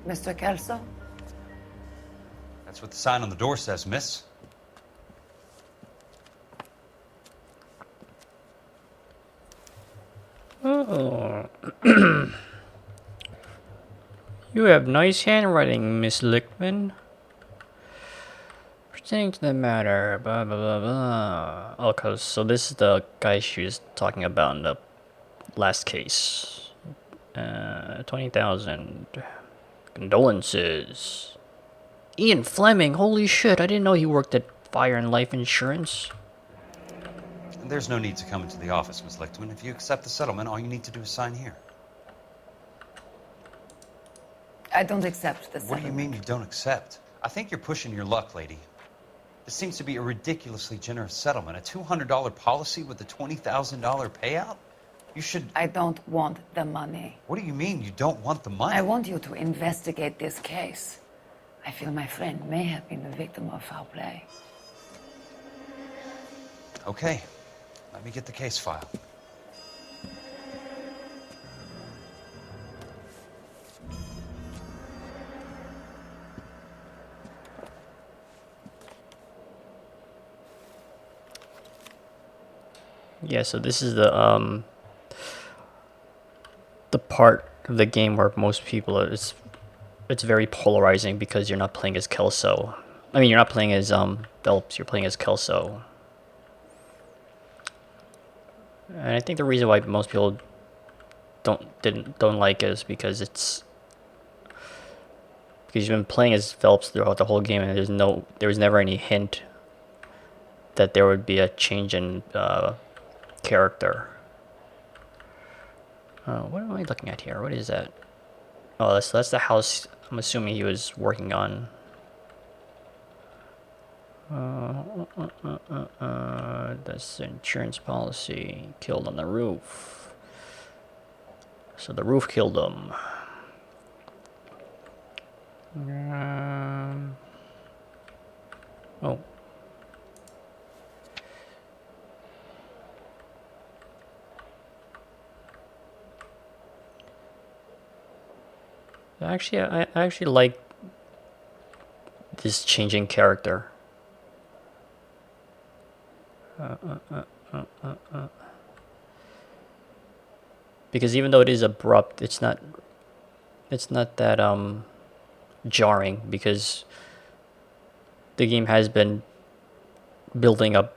Mr. Kelso? That's what the sign on the door says, miss. Oh. You have nice handwriting, Miss Lickman. Pertaining to the matter, blah blah blah blah. Okay, so this is the guy she was talking about in the last case. 20,000. Condolences. Ian Fleming, holy shit, I didn't know he worked at Fire and Life Insurance. There's no need to come into the office, Miss Lichtman. If you accept the settlement, all you need to do is sign here. I don't accept the settlement. What do you mean you don't accept? I think you're pushing your luck, lady. This seems to be a ridiculously generous settlement. A $200 policy with a $20,000 payout? You should... I don't want the money. What do you mean you don't want the money? I want you to investigate this case. I feel my friend may have been the victim of foul play. Okay. Let me get the case file. Yeah, so this is the part of the game where most people it's very polarizing because you're not playing as Kelso. I mean, you're not playing as Phelps. You're playing as Kelso. And I think the reason why most people don't like it is because you've been playing as Phelps throughout the whole game, and there was never any hint that there would be a change in character. What am I looking at here? What is that? Oh, that's the house I'm assuming he was working on. That's the insurance policy. Killed on the roof. So the roof killed him. Oh. Actually, I actually like this changing character. Because even though it is abrupt, it's not that jarring, because the game has been building up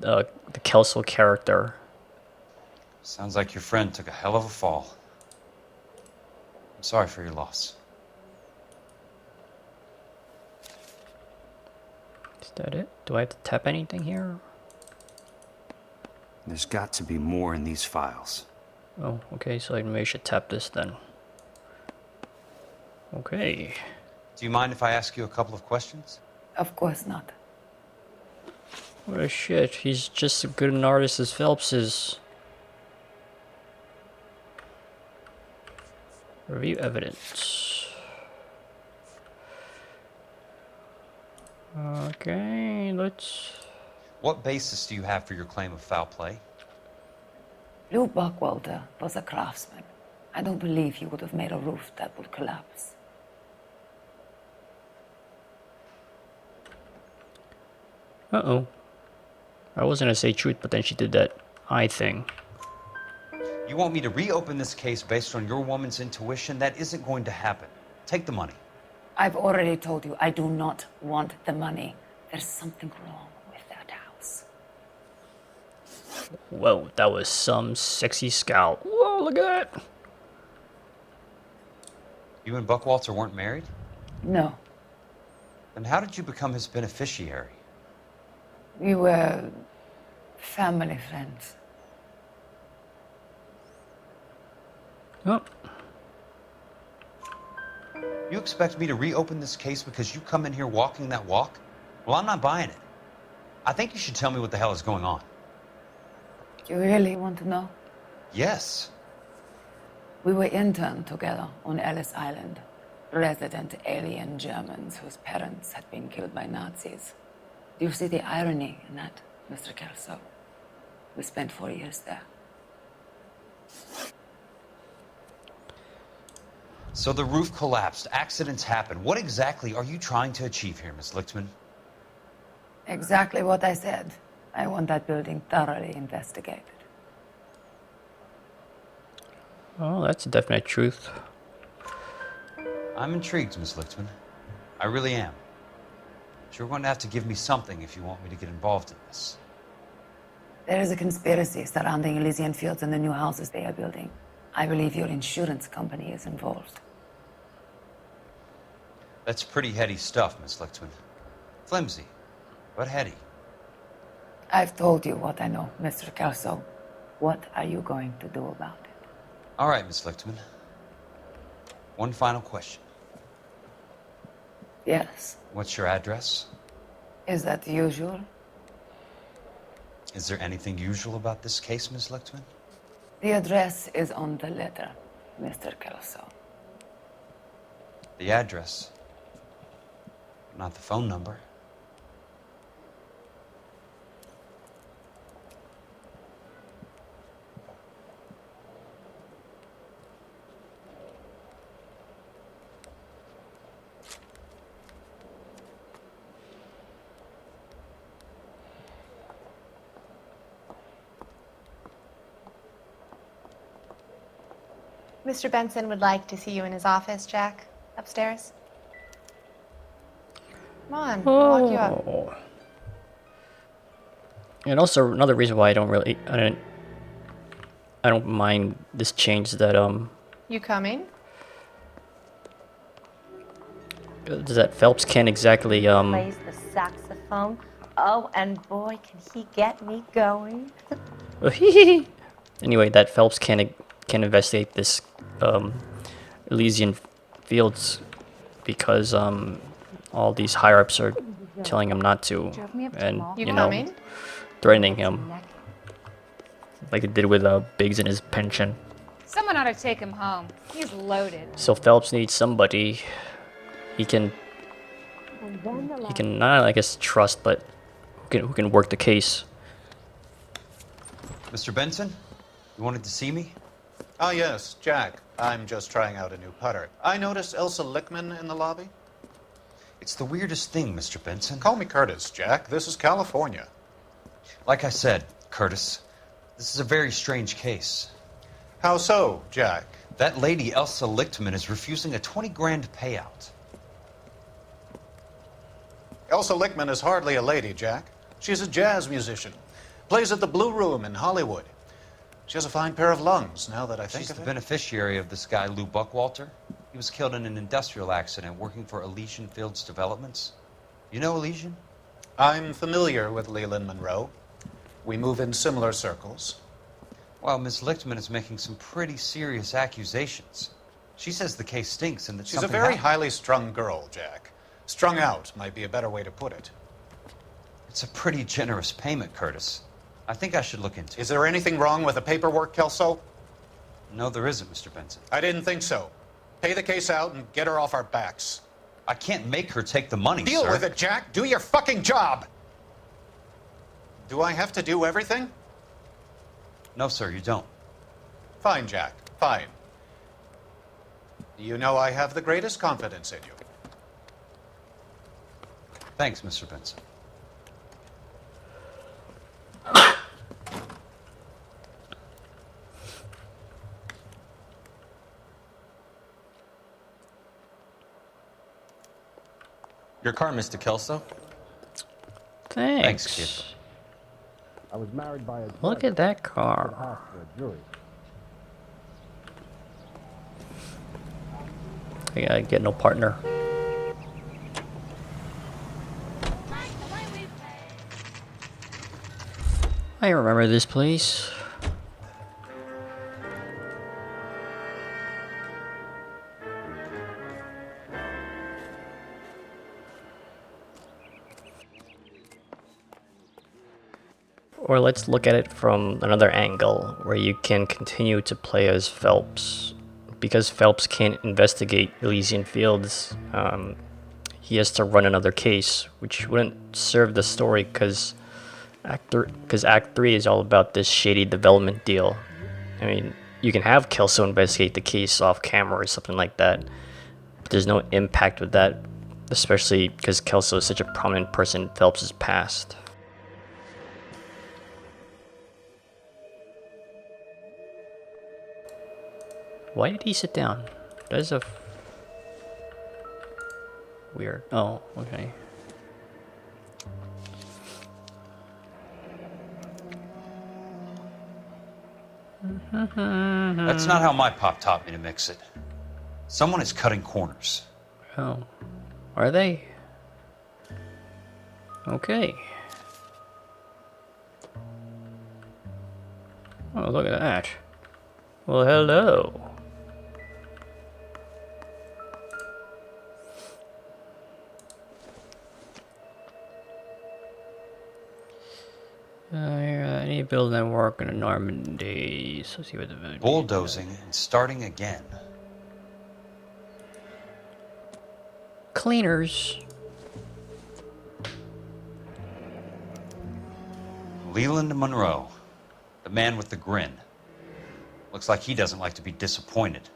the Kelso character. Sounds like your friend took a hell of a fall. I'm sorry for your loss. Is that it? Do I have to tap anything here? There's got to be more in these files. Oh, okay, so I maybe should tap this then. Okay. Do you mind if I ask you a couple of questions? Of course not. What a shit, he's just as good an artist as Phelps is. Review evidence. Okay, let's... What basis do you have for your claim of foul play? Lou Buckwalter was a craftsman. I don't believe he would have made a roof that would collapse. Uh-oh. I was gonna say truth, but then she did that eye thing. You want me to reopen this case based on your woman's intuition? That isn't going to happen. Take the money. I've already told you I do not want the money. There's something wrong with that house. Whoa, that was some sexy scowl. Whoa, look at that. You and Buckwalter weren't married? No. Then how did you become his beneficiary? We were family friends. Oh. You expect me to reopen this case because you come in here walking that walk? Well, I'm not buying it. I think you should tell me what the hell is going on. You really want to know? Yes. We were interned together on Ellis Island. Resident alien Germans whose parents had been killed by Nazis. Do you see the irony in that, Mr. Kelso? We spent 4 years there. So the roof collapsed, accidents happen. What exactly are you trying to achieve here, Miss Lichtman? Exactly what I said. I want that building thoroughly investigated. Oh, that's a definite truth. I'm intrigued, Miss Lichtman. I really am. But you're going to have to give me something if you want me to get involved in this. There is a conspiracy surrounding Elysian Fields and the new houses they are building. I believe your insurance company is involved. That's pretty heady stuff, Miss Lichtman. Flimsy, but heady. I've told you what I know, Mr. Kelso. What are you going to do about it? All right, Miss Lichtman. One final question. Yes. What's your address? Is that usual? Is there anything usual about this case, Miss Lichtman? The address is on the letter, Mr. Kelso. The address, not the phone number. Mr. Benson would like to see you in his office, Jack. Upstairs. Come on, I'll walk you up. Oh. And also another reason why I don't mind this change that You coming? is that Phelps can't exactly Plays the saxophone. Oh, and boy, can he get me going. anyway, that Phelps can't investigate this Elysian Fields because all these higher ups are telling him not to, and You you know, coming? threatening him like they did with Biggs and his pension. Someone ought to take him home. He's loaded. So Phelps needs somebody he can not, I guess, trust, but who can work the case. Mr. Benson, you wanted to see me? Ah, yes, Jack. I'm just trying out a new putter. I noticed Elsa Lichtman in the lobby. It's the weirdest thing, Mr. Benson. Call me Curtis, Jack. This is California. Like I said, Curtis, this is a very strange case. How so, Jack? That lady, Elsa Lichtman, is refusing a 20 grand payout. Elsa Lichtman is hardly a lady, Jack. She's a jazz musician. Plays at the Blue Room in Hollywood. She has a fine pair of lungs, now that I think She's of the it. beneficiary of this guy, Lou Buckwalter. He was killed in an industrial accident working for Elysian Fields Developments. You know Elysian? I'm familiar with Leland Monroe. We move in similar circles. Well, Miss Lichtman is making some pretty serious accusations. She says the case stinks and that She's a something very happened. highly strung girl, Jack. Strung out might be a better way to put it. It's a pretty generous payment, Curtis. I think I should look into it. Is there anything wrong with the paperwork, Kelso? No, there isn't, Mr. Benson. I didn't think so. Pay the case out and get her off our backs. I can't make her take the money, Deal sir. with it, Jack. Do your fucking job. Do I have to do everything? No, sir, you don't. Fine, Jack. Fine. You know I have the greatest confidence in you. Thanks, Mr. Benson. Your car, Mr. Kelso. Thanks. Kid. I was married by a Look at that car. jury. I gotta get no partner. I remember this place. Or let's look at it from another angle, where you can continue to play as Phelps. Because Phelps can't investigate Elysian Fields, he has to run another case, which wouldn't serve the story, because Act 3 is all about this shady development deal. I mean, you can have Kelso investigate the case off camera or something like that. But there's no impact with that, especially because Kelso is such a prominent person in Phelps' past. Why did he sit down? That is a weird. Oh, okay. That's not how my pop taught me to mix it. Someone is cutting corners. Oh, are they? Okay. Oh, look at that. Well, hello. Any building work in the Normandy. So see what the Bulldozing and starting again. Cleaners. Leland Monroe, the man with the grin. Looks like he doesn't like to be disappointed.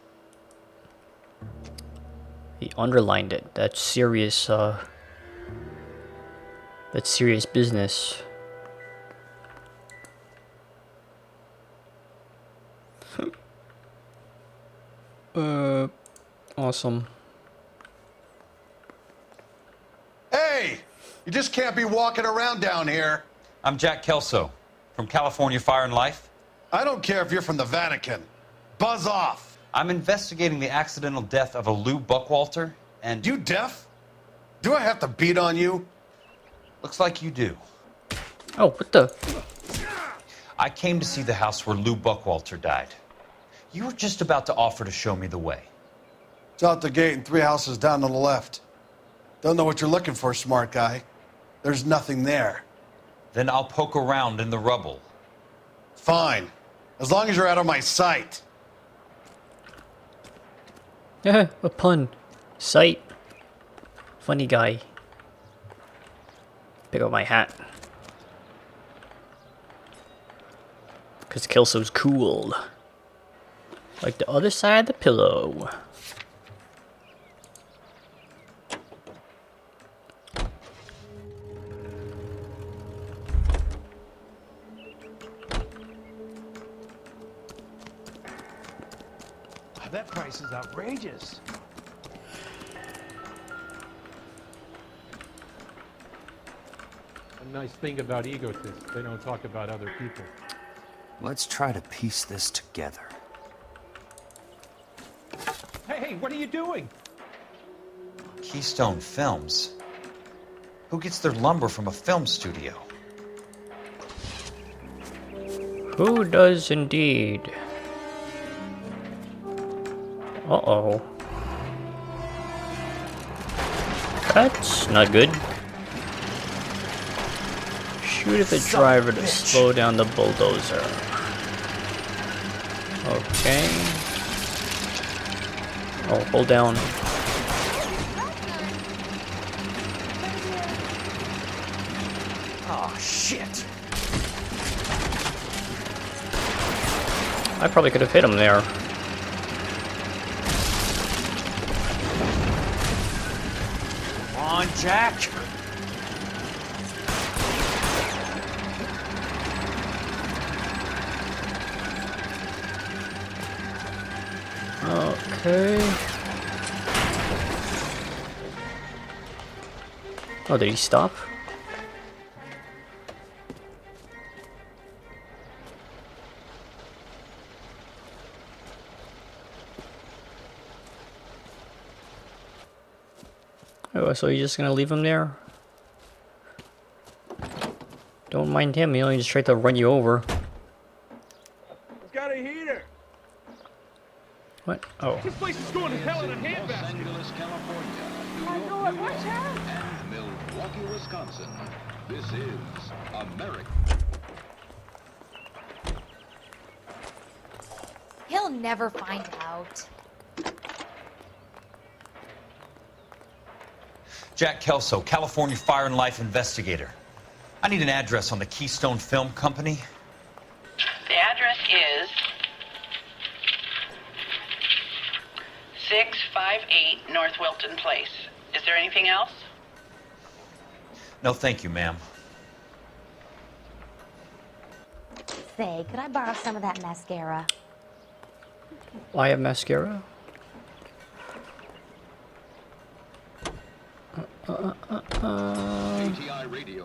He underlined it. That's serious business. Awesome. Hey! You just can't be walking around down here. I'm Jack Kelso, from California Fire and Life. I don't care if you're from the Vatican. Buzz off. I'm investigating the accidental death of a Lou Buckwalter, and... You deaf? Do I have to beat on you? Looks like you do. Oh, what the? I came to see the house where Lou Buckwalter died. You were just about to offer to show me the way. It's out the gate and 3 houses down to the left. Don't know what you're looking for, smart guy. There's nothing there. Then I'll poke around in the rubble. Fine. As long as you're out of my sight. Yeah, a pun. Sight. Funny guy. Pick up my hat. Because Kelso's cool. Like the other side of the pillow. That price is outrageous. A nice thing about egotists, they don't talk about other people. Let's try to piece this together. Hey, what are you doing? Keystone Films. Who gets their lumber from a film studio? Who does indeed? Uh-oh. That's not good. Shoot at the driver to slow down the bulldozer. Okay. Oh, hold down. Oh, shit. I probably could have hit him there. Come on, Jack. Okay. Oh, did he stop? Oh, so you're just gonna leave him there? Don't mind him, he only just tried to run you over. He's got a heater. What? Oh. This place is going to hell in a handbasket. Los Angeles, California, New York, and Milwaukee, Wisconsin. This is America. He'll never find out. Jack Kelso, California Fire and Life investigator. I need an address on the Keystone Film Company. The address is 658 North Wilton Place. Is there anything else? No, thank you, ma'am. Say, could I borrow some of that mascara? I have mascara. ATI Radio.